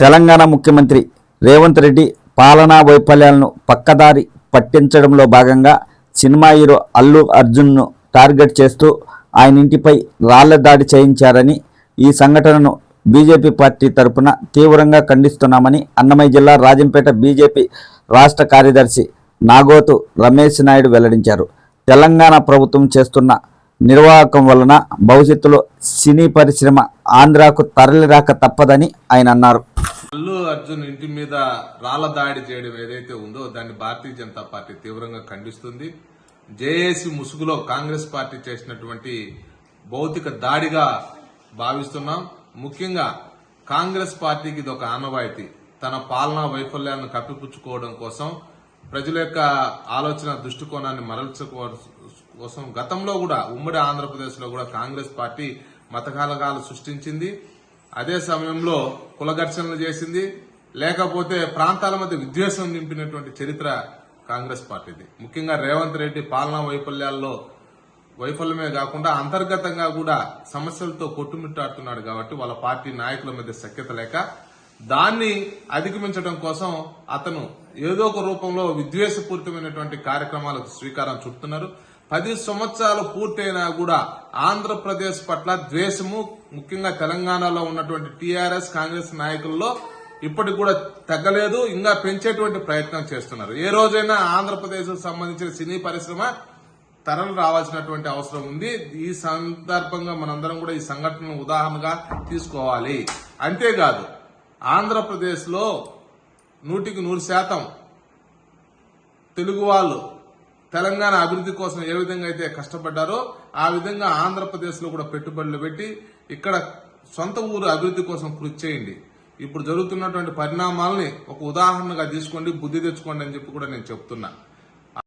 తెలంగాణ ముఖ్యమంత్రి రేవంత్ రెడ్డి పాలనా వైఫల్యాలను పక్కదారి పట్టించడంలో భాగంగా సినిమా హీరో అల్లు అర్జున్ను టార్గెట్ చేస్తూ ఆయన ఇంటిపై రాళ్ల దాడి చేయించారని, ఈ సంఘటనను బీజేపీ పార్టీ తరపున తీవ్రంగా ఖండిస్తున్నామని అన్నమయ్య జిల్లా రాజంపేట బీజేపీ రాష్ట్ర కార్యదర్శి నాగోతు రమేష్ నాయుడు వెల్లడించారు. తెలంగాణ ప్రభుత్వం చేస్తున్న నిర్వాహకం వలన భవిష్యత్తులో సినీ పరిశ్రమ ఆంధ్రాకు తరలిరాక తప్పదని ఆయన అన్నారు. అల్లు అర్జున్ ఇంటి మీద రాళ్ల దాడి చేయడం ఏదైతే ఉందో దాన్ని భారతీయ జనతా పార్టీ తీవ్రంగా ఖండిస్తుంది. జేఏసీ ముసుగులో కాంగ్రెస్ పార్టీ చేసినటువంటి భౌతిక దాడిగా భావిస్తున్నాం. ముఖ్యంగా కాంగ్రెస్ పార్టీకి ఇది ఒక ఆనవాయితీ. తన పాలనా వైఫల్యాలను కప్పిపుచ్చుకోవడం కోసం, ప్రజల యొక్క ఆలోచన దృష్టికోణాన్ని మరల్చుకోవడం గతంలో కూడా ఉమ్మడి ఆంధ్రప్రదేశ్ లో కూడా కాంగ్రెస్ పార్టీ మతకలహాలు సృష్టించింది. అదే సమయంలో కులఘర్షణలు చేసింది, లేకపోతే ప్రాంతాల మధ్య విద్వేషం నింపినటువంటి చరిత్ర కాంగ్రెస్ పార్టీది. ముఖ్యంగా రేవంత్ రెడ్డి పాలనా వైఫల్యమే కాకుండా అంతర్గతంగా కూడా సమస్యలతో కొట్టుమిట్టాడుతున్నాడు. కాబట్టి వాళ్ళ పార్టీ నాయకుల మధ్య సఖ్యత లేక దాన్ని అధిగమించడం కోసం అతను ఏదో ఒక రూపంలో విద్వేషపూరితమైనటువంటి కార్యక్రమాలకు శ్రీకారం చుడుతున్నారు. 10 సంవత్సరాలు పూర్తయినా కూడా ఆంధ్రప్రదేశ్ పట్ల ద్వేషము, ముఖ్యంగా తెలంగాణలో ఉన్నటువంటి టీఆర్ఎస్ కాంగ్రెస్ నాయకుల్లో ఇప్పటికి కూడా తగ్గలేదు. ఇంకా పెంచేటువంటి ప్రయత్నం చేస్తున్నారు. ఏ రోజైనా ఆంధ్రప్రదేశ్ కు సంబంధించిన సినీ పరిశ్రమ తరలి రావాల్సినటువంటి అవసరం ఉంది. ఈ సందర్భంగా మనందరం కూడా ఈ సంఘటనను ఉదాహరణగా తీసుకోవాలి. అంతేకాదు, ఆంధ్రప్రదేశ్ లో 100కి 100% తెలుగు వాళ్ళు తెలంగాణ అభివృద్ధి కోసం ఏ విధంగా అయితే కష్టపడ్డారో ఆ విధంగా ఆంధ్రప్రదేశ్ లో కూడా పెట్టుబడులు పెట్టి ఇక్కడ సొంత ఊరు అభివృద్ధి కోసం కృషి చేయండి. ఇప్పుడు జరుగుతున్నటువంటి పరిణామాలని ఒక ఉదాహరణగా తీసుకోండి, బుద్ధి తెచ్చుకోండి అని చెప్పి కూడా నేను చెప్తున్నా.